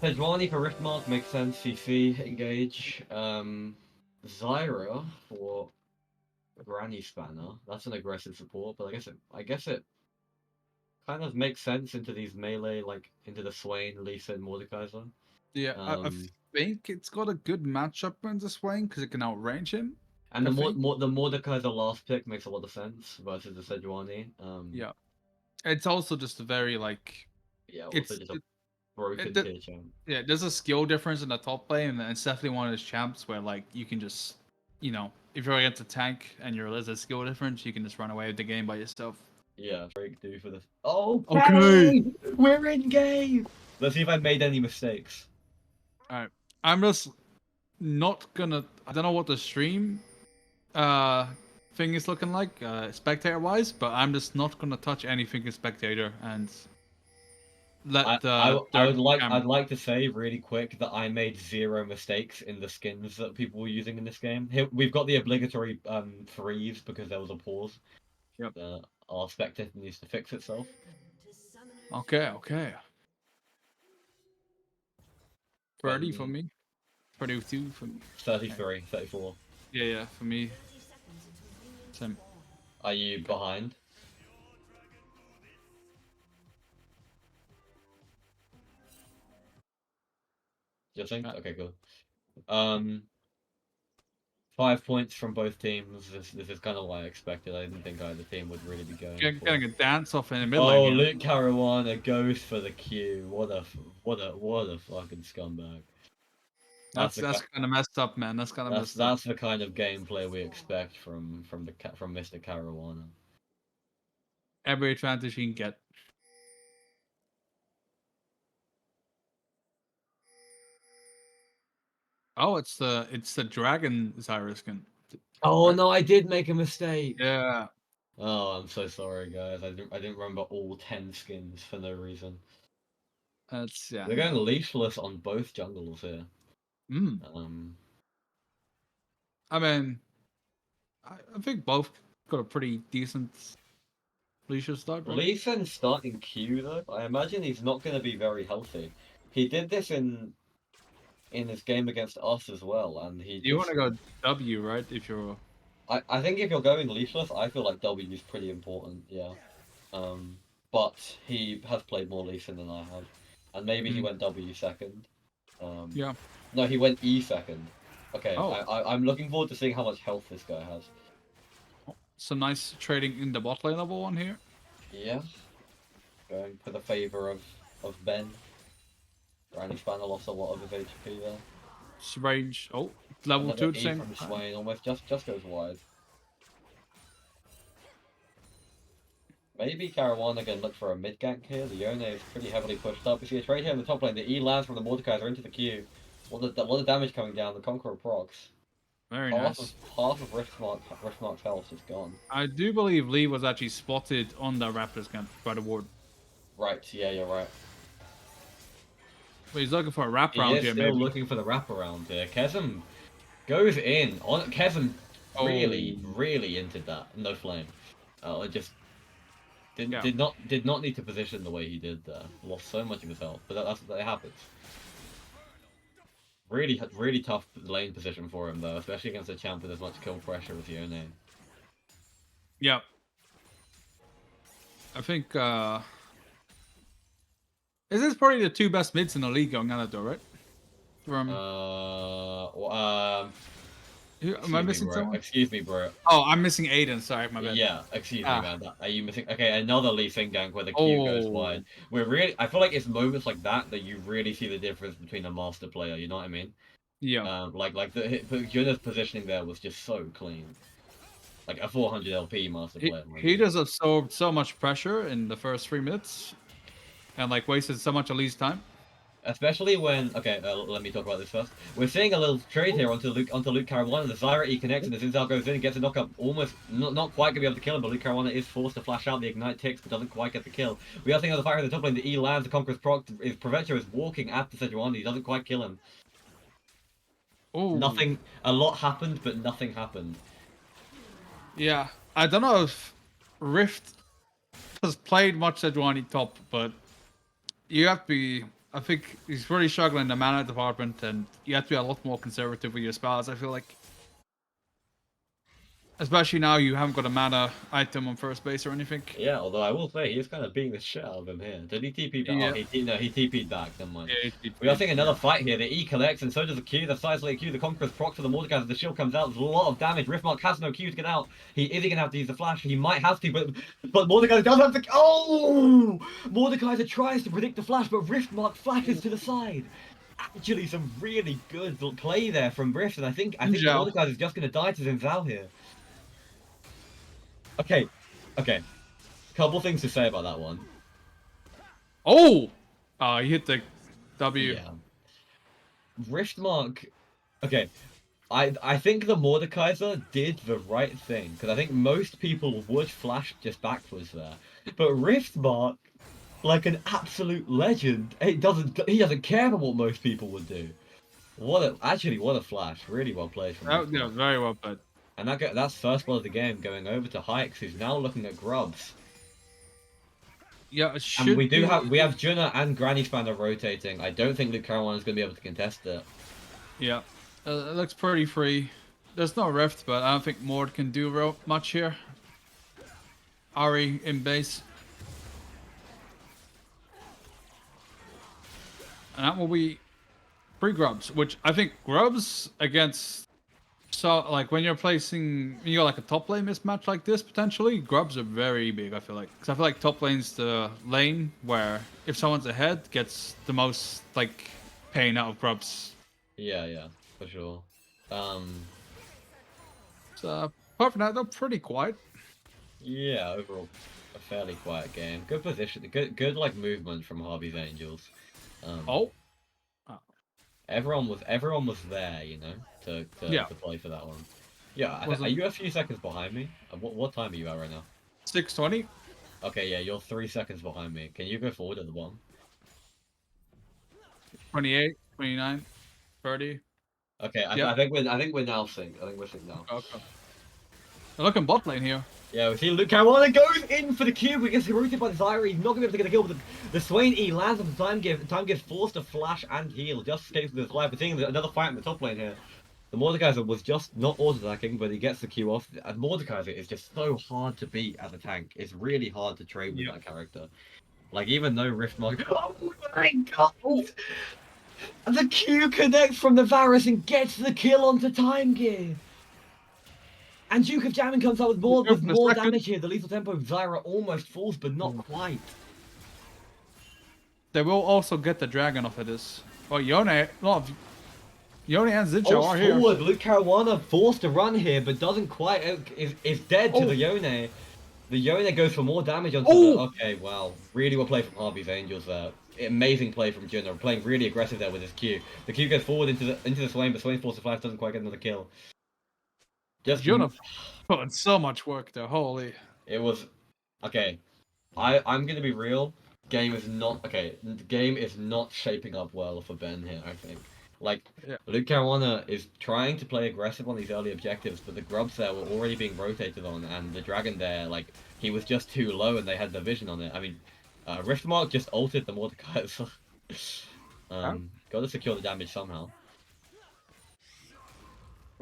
Sejuani for Riftmark makes sense. CC engage. Zyra for Granny Spanner. That's an aggressive support, but I guess it kind of makes sense into these melee, like into the Swain, Lisa, and Mordekaiser. Yeah, I Um, think it's got a good matchup into Swain because it can outrange him. and I the think. the Mordekaiser last pick makes a lot of sense versus the Sejuani. Yeah, it's also just a very like Yeah, also it's just a it, broken it tier champ. yeah. There's a skill difference in the top lane, and it's definitely one of those champs where like you can just if you're against a tank and there's a skill difference, you can just run away with the game by yourself. Yeah, breakthrough for this. Oh, Okay. okay! We're in game! Let's see if I made any mistakes. All right, I'm just not gonna. I don't know what the stream uh thing is looking like spectator wise, but I'm just not gonna touch anything in spectator and let the I third would like camera. I'd like to say really quick that I made zero mistakes in the skins that people were using in this game. Here, we've got the obligatory freeze because there was a pause. Yep. Our spectator needs to fix itself. Okay, okay. 30 for When me. 32 for me. Okay. 33, 34. Yeah, yeah, for me. Same. Are you Okay. behind? You think? Uh, Okay, cool. Um, 5 points from both teams. This is kind of what I expected. I didn't think either team would really be going for. getting a dance off in the mid lane Oh, here. Luke Caruana goes for the Q. What a fucking scumbag. That's the That's kind of messed up, man. That's kind of messed up. that's the kind of gameplay we expect from Mr. Caruana. Every advantage he can get. Oh, it's the dragon Zyra skin. Oh Right? no, I did make a mistake. Yeah. Oh, I'm so sorry, guys. I didn't remember all 10 skins for no reason. That's yeah. We're going leashless on both jungles here. Mm. Um, I mean, I think both got a pretty decent leisure start, right? Lee Sin's starting Q though. I imagine he's not going to be very healthy. He did this in his game against us as well, and he You want just. to go W, right? If you're I think if you're going leashless, I feel like W is pretty important. Yeah. But he has played more Lee Sin than I have, and maybe he mm, went W second. Um, yeah. no, he went E second. Okay, Oh, I'm looking forward to seeing how much health this guy has. some nice trading in the bot lane level one here. Yeah, going for the favor of Ben. Granny Spanner lost a lot of his HP there. Range. Oh, level Another 2 at the E same from time. Swain almost just goes wide. Maybe Caruana can look for a mid gank here. The Yone is pretty heavily pushed up. We see a trade here in the top lane. The E lands from the Mordekaiser into the Q. A lot of damage coming down. The Conqueror procs. Very Half of nice. Riftmark's health is gone. I do believe Lee was actually spotted on the Raptors camp by the ward. Right, yeah, you're right. But he's looking for a He wraparound is here, still maybe. looking for the wraparound here. Kesem goes in. On Kesem Oh, really entered that. No flame. It just yeah. did not need to position the way he did there. Lost so much of his health, but that happens. Really tough lane position for him though, especially against a champ with as much kill pressure as Yone. Yeah. I think, is this probably the two best mids in the league going at it though, right? From, Well, am I excuse me, missing bro. someone? Excuse me, bro. Oh, I'm missing Aiden. Sorry, my bad. Yeah, excuse me, Ah. man. Are you missing? Okay, another Lee Sin gank where the Q goes Oh, wide. We're really. I feel like it's moments like that that you really see the difference between a master player. You know what I mean? yeah. Like the Juna's positioning there was just so clean. Like a 400 LP master player, mind He you. just absorbed so much pressure in the first 3 minutes and like wasted so much of Lee's time. Especially when, okay, let me talk about this first. We're seeing a little trade here onto Luke Caruana. The Zyra E connects and the Zinzal goes in and gets a knock up. Almost not quite gonna be able to kill him, but Luke Caruana is forced to flash out. The ignite ticks, but doesn't quite get the kill. We are seeing another fire in the top lane. The E lands. The Conqueror's proc. Provencher is walking after Sejuani. He doesn't quite kill him. Oh, Nothing. A lot happened, but nothing happened. yeah. I don't know if Rift has played much Sejuani top, but you have to be I think he's really struggling in the mana department, and you have to be a lot more conservative with your spells. I feel like, especially now you haven't got a mana item on first base or anything. Yeah, although I will say he's kind of beating the shit out of him here. Did he TP back? Oh, Yeah, no, he TP'd back. Never mind. yeah, We are yeah. seeing another fight here. The E collects, and so does the Q. The Size Q. The Conqueror's proc to the Mordecai as the shield comes out. There's a lot of damage. Riftmark has no Q to get out. Is he gonna have to use the flash? He might have to, but Mordecai does have to. Oh! Mordecai tries to predict the flash, but Riftmark flashes to the side. Actually, some really good play there from Rift, and I think the Mordecai is just gonna die to Zinzao here. Okay, okay. Couple things to say about that one. Oh! He hit the W. Yeah. Riftmark. Okay. I think the Mordekaiser did the right thing, because I think most people would flash just backwards there. But Riftmark, like an absolute legend, he doesn't care about what most people would do. What a flash. Really well played from Riftmark. Yeah, very well played. And that's first blood of the game going over to Hikes, who's now looking at grubs. Yeah, it should And we have Junna and Granny Spanner rotating. I don't think Luke Caruana is going to be able to contest it. Yeah, it looks pretty free. There's no rift, but I don't think Mord can do much here. Ari in base. And that will be 3 grubs, which I think grubs against... So, like, when you're like a top lane mismatch like this, potentially, grubs are very big, I feel like. Because I feel like top lane's the lane where if someone's ahead, gets the most, like, pain out of grubs. Yeah, for sure. So, apart from that, they're pretty quiet. Yeah, overall, a fairly quiet game. Good position, good like movement from Harvey's Angels. Everyone was there, you know, to play for that one. Yeah, are you a few seconds behind me? What time are you at right now? 6:20. Okay, yeah, you're 3 seconds behind me. Can you go forward at the bottom? 28, 29, 30. Okay, I think we're now synced. I think we're synced now. Okay. They're looking bot lane here. Yeah, we see Luke Caruana goes in for the cube. He gets routed by the Zyra. He's not going to be able to get a kill, but the Swain E lands on the time give. Time gives forced to flash and heal. Just escapes with his life. We're seeing another fight in the top lane here. The Mordekaiser was just not auto-attacking, but he gets the Q off. And Mordekaiser is just so hard to beat as a tank. It's really hard to trade with that character. Like, even though Riftmark... Oh my god! The Q connects from the Varus and gets the kill onto Time Gear. And Duke of Jamming comes out with more damage here. The lethal tempo of Zyra almost falls, but not quite. They will also get the dragon off of this. Oh, Yone and Zincho are here. Forward, Luke Caruana forced to run here, but doesn't quite. Is dead to the Yone. The Yone goes for more damage onto the... Okay, wow. Really well played from Harvey's Angels there. Amazing play from Junna. Playing really aggressive there with his Q. The Q goes forward into the Swain, but Swain's force to flash doesn't quite get another kill. Just Junna put in so much work there. Holy. It was... Okay. I'm gonna be real. Game is not... Okay, the game is not shaping up well for Ben here, I think. Like, Luke Caruana is trying to play aggressive on these early objectives, but the grubs there were already being rotated on, and the dragon there, like, he was just too low and they had the vision on it. I mean, Riftmark just altered the Mordecai. Got to secure the damage somehow.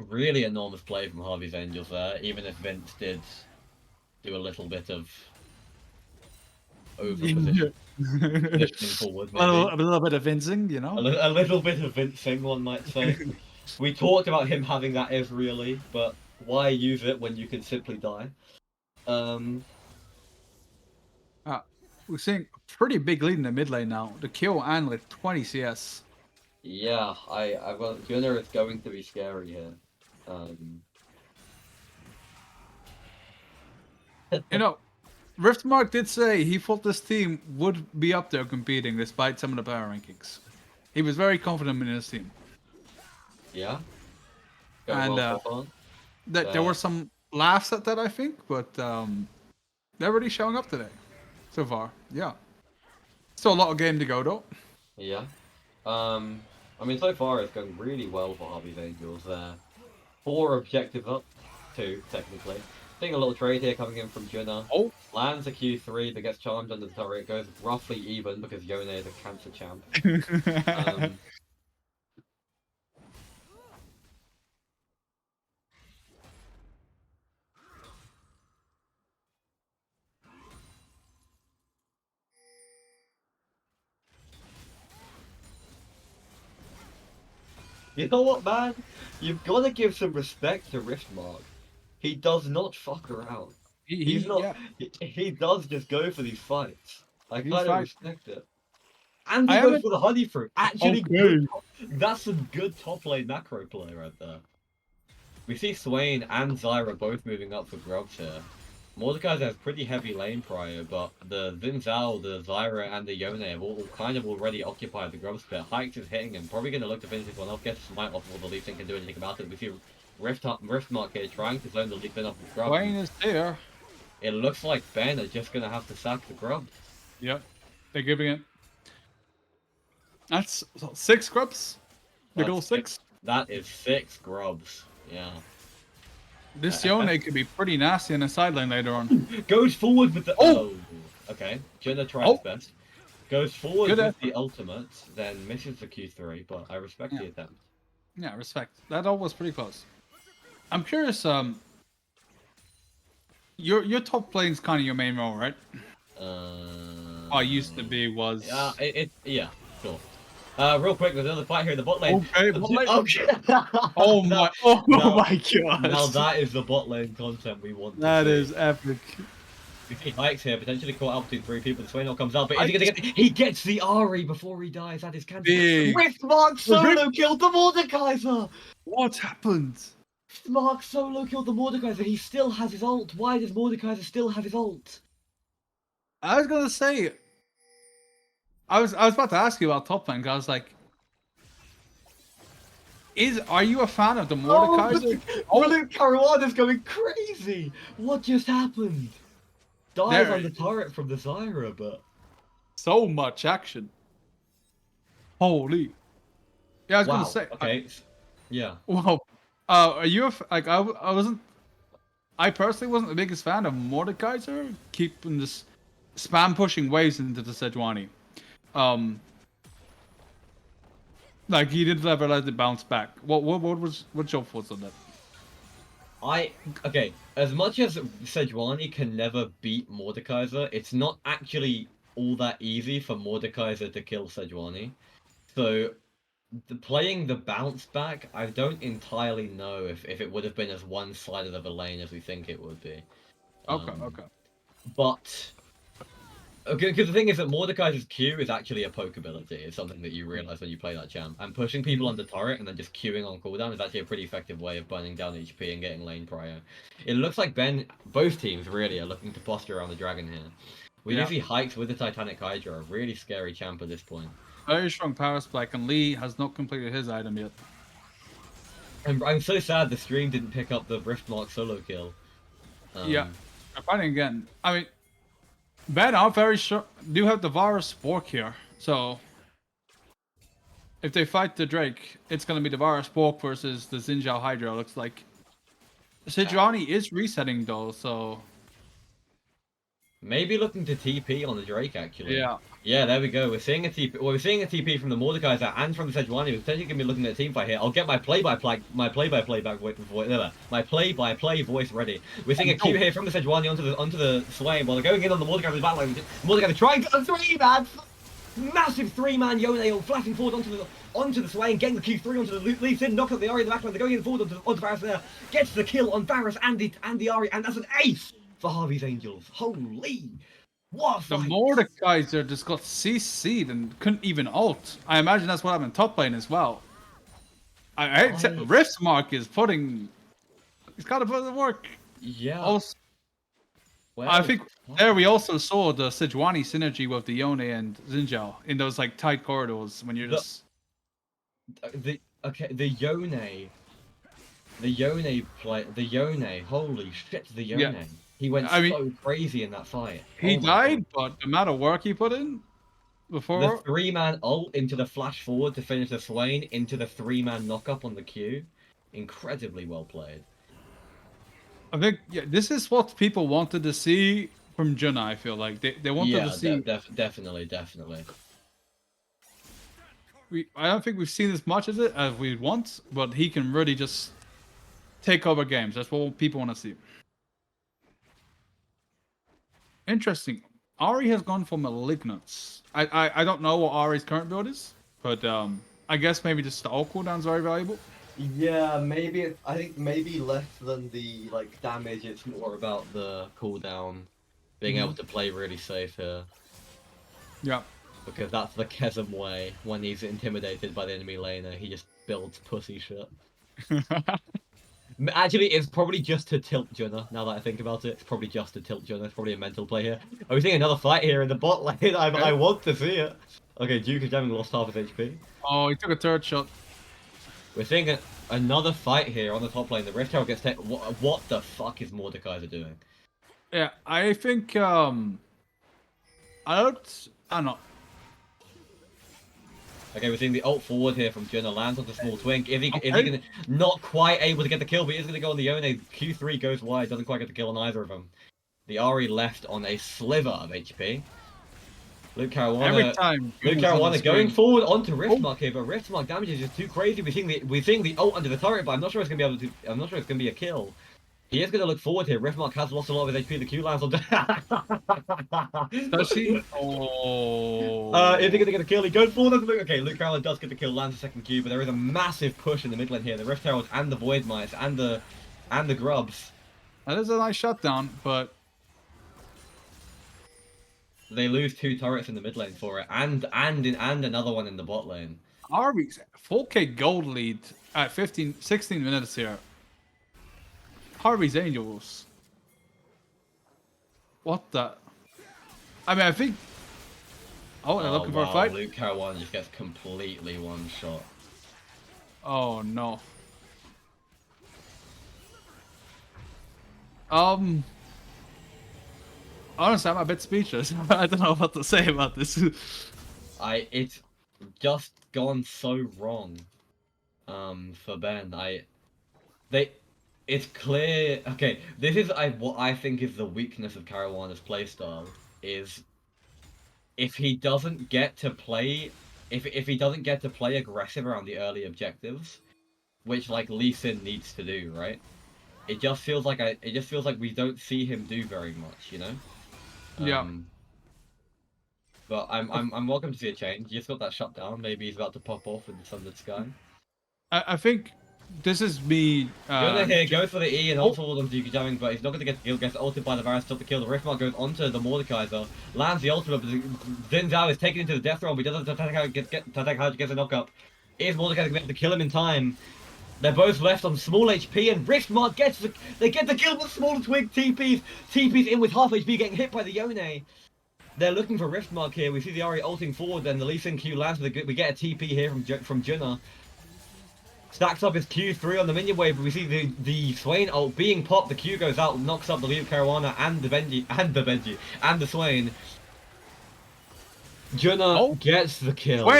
Really enormous play from Harvey's Angels there, even if Vince did do a little bit of positioning forward. Maybe. A little bit of Vincing, you know? A little bit of Vincing, one might say. We talked about him having that Ezreal, but why use it when you can simply die? We're seeing a pretty big lead in the mid lane now. The kill and like 20 CS. Yeah, I got Gunnar is going to be scary here. You know, Riftmark did say he thought this team would be up there competing despite some of the power rankings. He was very confident in his team. Yeah. And there were some laughs at that, I think, but they're really showing up today so far. Yeah. Still a lot of game to go though. Yeah. I mean, so far it's going really well for Harvey's Angels there. 4 objectives up, 2 technically. Seeing a little trade here coming in from Junna. Oh. Lands a Q3 that gets charmed under the turret. Goes roughly even because Yone is a cancer champ. You know what, man? You've got to give some respect to Riftmark. He does not fuck around. He's not. Yeah. He does just go for these fights. I He's kind of right. respect it. And he I goes haven't. for the honey fruit. Actually, Okay. that's some good top lane macro play right there. We see Swain and Zyra both moving up for grubs here. Mordekaiser has pretty heavy lane prior, but the Xin Zhao, the Zyra, and the Yone have all kind of already occupied the grubs pit. Hikes is hitting him, probably going to look to finish this one off, get a smite off all the Leaf and can do anything about it. We see Riftmark here trying to zone the Leaf in off the grubs. Wayne is there. It looks like Ben are just going to have to sack the grubs. Yep. They're giving it. That's 6 grubs. Big ol' 6. That is 6 grubs. Yeah. This Yone could be pretty nasty in the sideline later on. Goes forward with the... Oh! Okay. Jenna tries his best. Goes forward Good with the ultimate, then misses the Q3, but I respect the attempt. Yeah, respect. That all was pretty close. I'm curious, your top lane's kind of your main role, right? Used to be, was... Yeah, sure. Real quick, there's another fight here in the bot lane. Okay, bot lane. Okay. Oh my god. Now that is the bot lane content we want. That is epic. We see Hikes here, potentially caught up between 3 people. The Swain comes out, but is he gonna get? He gets the Ari before he dies. That is cancer. Riftmark solo killed the Mordekaiser. What happened? Riftmark solo killed the Mordekaiser. He still has his ult. Why does Mordekaiser still have his ult? I was gonna say. I was about to ask you about top lane. Cause I was like, are you a fan of the Mordekaiser? Luke Caruana's going crazy. What just happened? Dies on the turret from the Zyra, but so much action. Holy. Yeah, I was gonna say. Okay. Yeah. Wow. Are you I personally wasn't the biggest fan of Mordekaiser keeping this spam pushing waves into the Sejuani. Like he didn't ever let it bounce back. What's your thoughts on that? Okay, as much as Sejuani can never beat Mordekaiser, it's not actually all that easy for Mordekaiser to kill Sejuani. So, playing the bounce back, I don't entirely know if it would have been as one-sided of a lane as we think it would be. Okay. But... Okay, because the thing is that Mordekaiser's Q is actually a poke ability. It's something that you realize when you play that champ. And pushing people under turret and then just queuing on cooldown is actually a pretty effective way of burning down HP and getting lane prior. It looks like both teams really are looking to posture around the dragon here. We do see Hikes with the Titanic Hydra, a really scary champ at this point. Very strong power spike, and Lee has not completed his item yet. I'm so sad the stream didn't pick up the Riftmark solo kill. Yeah, I'm fighting again. I mean, Ben are very sure do have the Varus Spork here, so if they fight the Drake, it's gonna be the Varus Spork versus the Xin Zhao Hydra. Looks like Sejuani is resetting though, so maybe looking to TP on the Drake actually. Yeah. Yeah, there we go. We're seeing a TP. Well, we're seeing a TP from the Mordekaiser and from the Sejuani. We're potentially gonna be looking at a team fight here. I'll get my play-by-play voice ready. We're seeing a Q here from the Sejuani onto the Swain while they're going in on the Mordekaiser's battleline. Mordekaiser trying to 3-man, massive 3-man Yone flashing forward onto the Swain, getting the Q3 onto the Leaf, then knock up the Ari in the backline. They're going in forward onto Varus there, gets the kill on Varus and the Ari, and that's an ace for Harvey's Angels. Holy. What the Mordekaiser just got CC'd and couldn't even ult. I imagine that's what happened top lane as well. Riftmark is he's got to put in the work. Yeah. Also, I think there we also saw the Sejuani synergy with the Yone and Xin Zhao in those like tight corridors when you're just... The Yone, holy shit, the Yone. Yeah. He went so crazy in that fight. He died, but the amount of work he put in before... The 3-man ult into the flash forward to finish the Swain, into the 3-man knock-up on the Q. Incredibly well played. I think this is what people wanted to see from Junna. I feel like they wanted to Yeah, see. definitely, definitely. I don't think we've seen as much of it as we want, but he can really just take over games. That's what people want to see. Interesting. Ari has gone for Malignants. I don't know what Ari's current build is, but I guess maybe just the ult cooldown is very valuable. Yeah, maybe I think maybe less than the like damage. It's more about the cooldown, being able to play really safe here. Yeah. Because that's the Chasm way. When he's intimidated by the enemy laner, he just builds pussy shit. Actually, it's probably just to tilt Junna, now that I think about it. It's probably just to tilt Junna. It's probably a mental play here. Are we seeing another fight here in the bot lane? I want to see it. Okay, Duke is having lost half his HP. Oh, he took a third shot. We're seeing another fight here on the top lane. The Rift Herald gets taken. What the fuck is Mordekaiser doing? Yeah, I think I don't know. Okay, we're seeing the ult forward here from Junna, lands on the small twink. Is he gonna not quite able to get the kill, but he is gonna go on the Yone. Q3 goes wide, doesn't quite get the kill on either of them. The Ari left on a sliver of HP. Luke Caruana going forward onto Riftmark here, but Riftmark damage is just too crazy. We're seeing the ult under the turret, but I'm not sure it's gonna be able to. I'm not sure it's gonna be a kill. He is gonna look forward here. Riftmark has lost a lot of his HP. The Q lands on. Does he? Oh. Is he gonna get a kill? He goes forward. Okay, Luke Caruana does get the kill, lands the second Q, but there is a massive push in the mid lane here. The Rift Herald and the Void Mice and the Grubs. That is a nice shutdown, but they lose 2 turrets in the mid lane for it, and another one in the bot lane. Harvey's 4K gold lead at 16 minutes here. Harvey's Angels. What the? I mean, I think. Oh, they're looking for a fight. Luke Caruana just gets completely one shot. Oh no. Honestly, I'm a bit speechless. I don't know what to say about this. It's just gone so wrong. For Ben, it's clear. Okay, this is what I think is the weakness of Caruana's playstyle is if he doesn't get to play, if he doesn't get to play aggressive around the early objectives, which like Lee Sin needs to do, right? It just feels like we don't see him do very much, you know. Yeah. But I'm welcome to see a change. He just got that shut down. Maybe he's about to pop off in the sunlit sky. I think this is me. Here goes for the E and ult forward on Duke jamming, but he's not going to get the kill. Gets ulted by the Varus, stop the kill. The Riftmark goes onto the Mordekaiser, lands the ultimate, but Xin Zhao is taken into the death roll, but he doesn't attack how he gets a knock-up. Is Mordekaiser going to be able to kill him in time? They're both left on small HP, and Riftmark get the kill with smaller twig. TP's in with half HP, getting hit by the Yone. They're looking for Riftmark here. We see the Ari ulting forward, then the Lee Sin Q lands. We get a TP here from Junna. Stacks up his Q3 on the minion wave, but we see the Swain ult being popped. The Q goes out, knocks up the Luke Caruana and the Swain. Junna gets the kill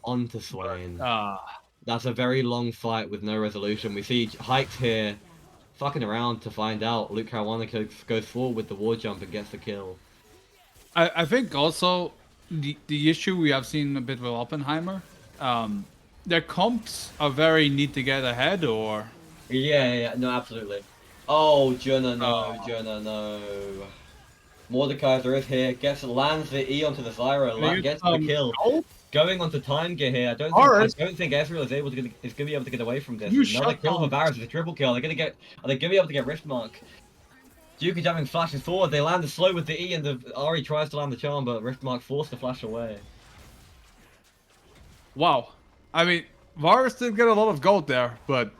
onto Swain. That's a very long fight with no resolution. We see Hikes here fucking around to find out. Luke Caruana goes forward with the war jump and gets the kill. I think also the issue we have seen a bit with Oppenheimer, their comps are very neat to get ahead, or yeah, no, absolutely. Oh, Junna, no. Mordekaiser is here, lands the E onto the Zyra, gets the kill. Going onto time gear here. I don't think Ezreal is gonna be able to get away from this. Another kill for Varus, a triple kill. Are they gonna be able to get Riftmark? Duke jamming flashes forward. They land the slow with the E, and the Ari tries to land the charm, but Riftmark forced to flash away. Wow. I mean, Varus did get a lot of gold there, but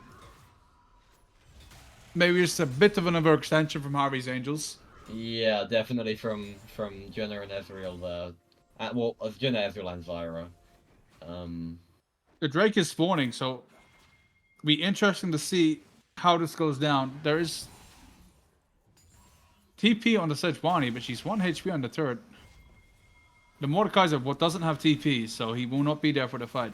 maybe it's a bit of an overextension from Harvey's Angels. Yeah, definitely from Junna and Ezreal there. Well, Junna, Ezreal, and Zyra. The Drake is spawning, so it'll be interesting to see how this goes down. There is TP on the Sejuani, but she's 1 HP on the turret. The Mordekaiser doesn't have TP, so he will not be there for the fight.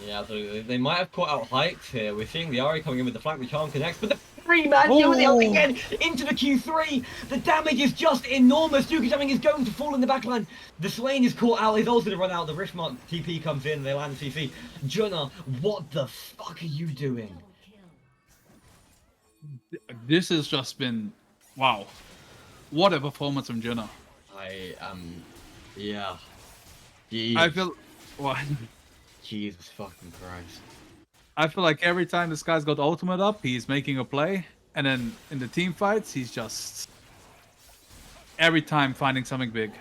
Yeah, absolutely. They might have caught out Hikes here. We're seeing the Ari coming in with the flank, the charm connects, but 3-man Yone Oh. again into the Q3. The damage is just enormous. Yuka Jamming is going to fall in the backline. The Swain is caught out. He's also to run out. The Riftmark TP comes in. They land the CC. Junna, what the fuck are you doing? This has just been, wow. What a performance from Junna. Yeah. I feel, well, Jesus fucking Christ. I feel like every time this guy's got ultimate up, he's making a play, and then in the team fights, he's just every time finding something big.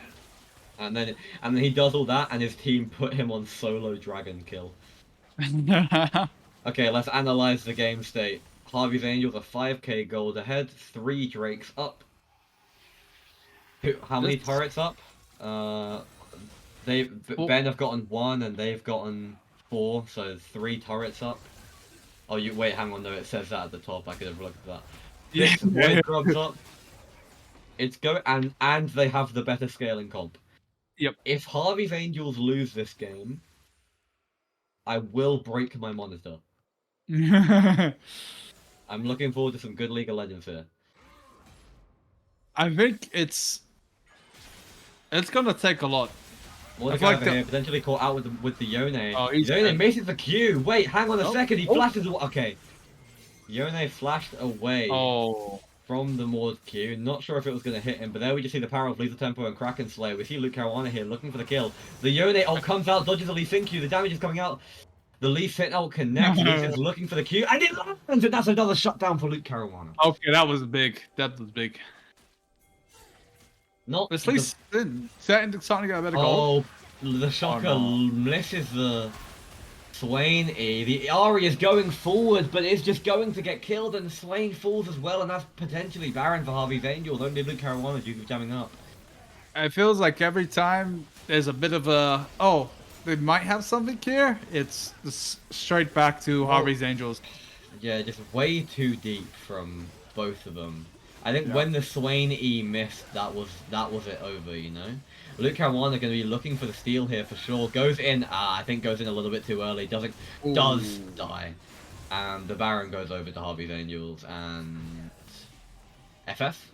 And then he does all that, and his team put him on solo dragon kill. Okay, let's analyze the game state. Harvey's Angels are 5k gold ahead, 3 Drakes up. How many turrets up? Ben have gotten 1 and they've gotten 4, so 3 turrets up. Oh, wait, hang on, no, it says that at the top. I could have looked at that. Yeah. 6 Void Grubs up. It's and they have the better scaling comp. Yep. If Harvey's Angels lose this game, I will break my monitor. I'm looking forward to some good League of Legends here. I think it's gonna take a lot. Mordecai over here, potentially caught out with the Yone. Oh, Yone misses the Q. Wait, hang on a second. He flashes. Okay. Yone flashed away from the Mord Q. Not sure if it was going to hit him, but there we just see the power of Lethal Tempo and Kraken Slayer. We see Luke Caruana here looking for the kill. The Yone comes out, dodges the Lee Sin Q. The damage is coming out. The Lee Sin connects. Lee Sin's looking for the Q, and it lands, and that's another shutdown for Luke Caruana. Okay, that was big. That was big. Not at least starting to get a better goal. Oh, the Shocker misses the Swain E. The Ari is going forward, but is just going to get killed, and Swain falls as well, and that's potentially Baron for Harvey's Angels. Only Luke Caruana due to jamming up. It feels like every time there's a bit of a they might have something here. It's straight back to Harvey's Angels. Yeah, just way too deep from both of them. I think when the Swain E missed, that was it over, you know? Luke Caruana going to be looking for the steal here for sure. Goes in, I think goes in a little bit too early. Does die. And the Baron goes over to Harvey's Angels and... FF?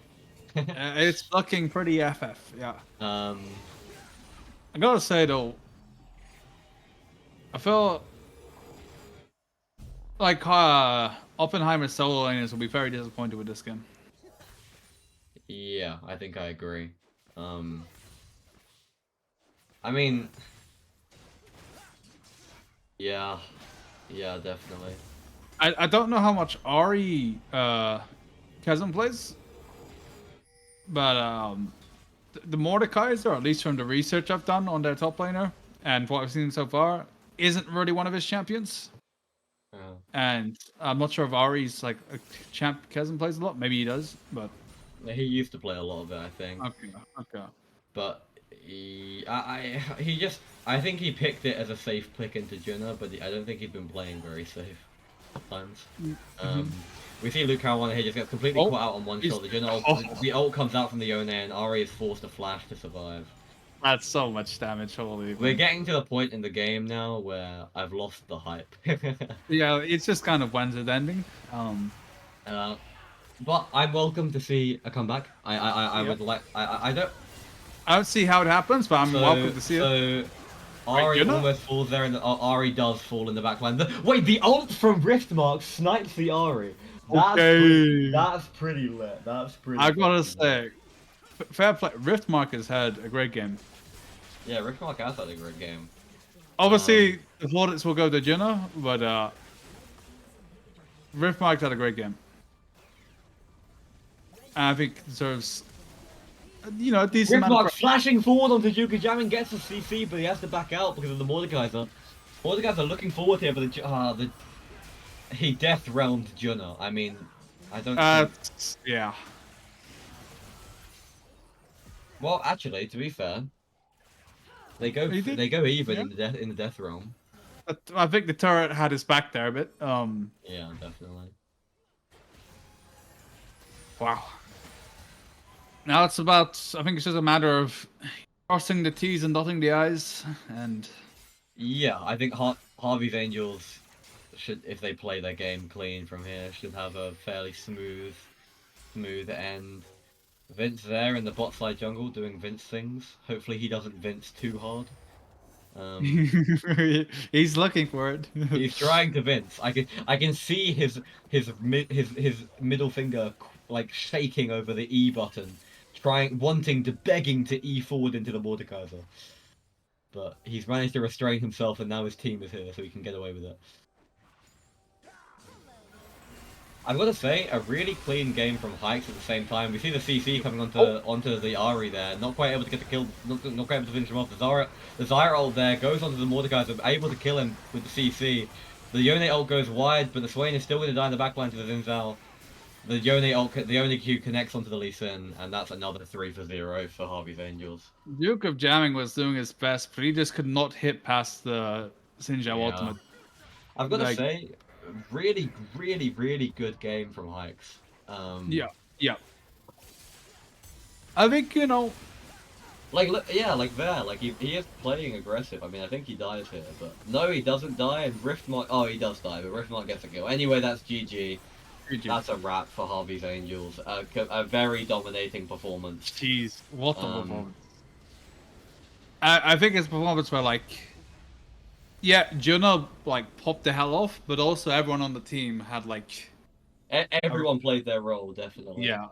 It's looking pretty FF, yeah. I gotta say though, I feel like Oppenheimer solo laners will be very disappointed with this game. Yeah, I think I agree. I mean, yeah, definitely. I don't know how much Ari Chasm plays, but the Mordekaiser, or at least from the research I've done on their top laner and what I've seen so far, isn't really one of his champions. And I'm not sure if Ari's like a champ Chasm plays a lot. Maybe he does, but he used to play a lot of it, I think. Okay. But I think he picked it as a safe pick into Junna, but I don't think he's been playing very safe at times. We see Luke Caruana here just gets completely caught out on one shot. The Junna the ult comes out from the Yone, and Ari is forced to flash to survive. That's so much damage, holy. We're getting to the point in the game now where I've lost the hype. Yeah, it's just kind of when's it ending. But I'm welcome to see a comeback. I would like. I don't see how it happens, but I'm welcome to see it. So Ari almost falls there, and Ari does fall in the back line. Wait, the ult from Riftmark snipes the Ari. That's pretty lit. That's pretty. I gotta say, fair play. Riftmark has had a great game. Yeah, Riftmark has had a great game. Obviously, the plaudits will go to Junna, but Riftmark had a great game. And I think deserves, a decent amount of... flashing forward onto Yuka Jamming, gets the CC, but he has to back out because of the Mordekaiser. Mordekaiser looking forward here, but he death realmed Junna. I mean, I don't... yeah. Well, actually, to be fair, they go even in the death realm. I think the turret had his back there a bit. Yeah, definitely. Wow. Now it's about, I think it's just a matter of crossing the T's and dotting the I's, and... Yeah, I think Harvey's Angels should, if they play their game clean from here, should have a fairly smooth end. Vince there in the bot side jungle doing Vince things. Hopefully he doesn't Vince too hard. He's looking for it. He's trying to Vince. I can see his middle finger like shaking over the E button, begging to E forward into the Mordekaiser. But he's managed to restrain himself, and now his team is here, so he can get away with it. I've got to say, a really clean game from Hikes at the same time. We see the CC coming onto the Ari there, not quite able to get the kill, not quite able to finish him off. The Zyra ult there goes onto the Mordekaiser, able to kill him with the CC. The Yone ult goes wide, but the Swain is still going to die in the backline to the Zinzal. The Yone Q connects onto the Lee Sin, and that's another 3-0 for Harvey's Angels. Duke of Jamming was doing his best, but he just could not hit past the Sinjao ultimate. I've got to say, really good game from Hikes. Yeah. I think, you know... Like he is playing aggressive. I mean, I think he dies here, but... No, he doesn't die, and Riftmark... Oh, he does die, but Riftmark gets a kill. Anyway, that's GG. That's a wrap for Harvey's Angels. A very dominating performance. Jeez, what a performance. I think his performance were like... Yeah, Juno like popped the hell off, but also everyone on the team had like... Everyone played their role, definitely. Yeah.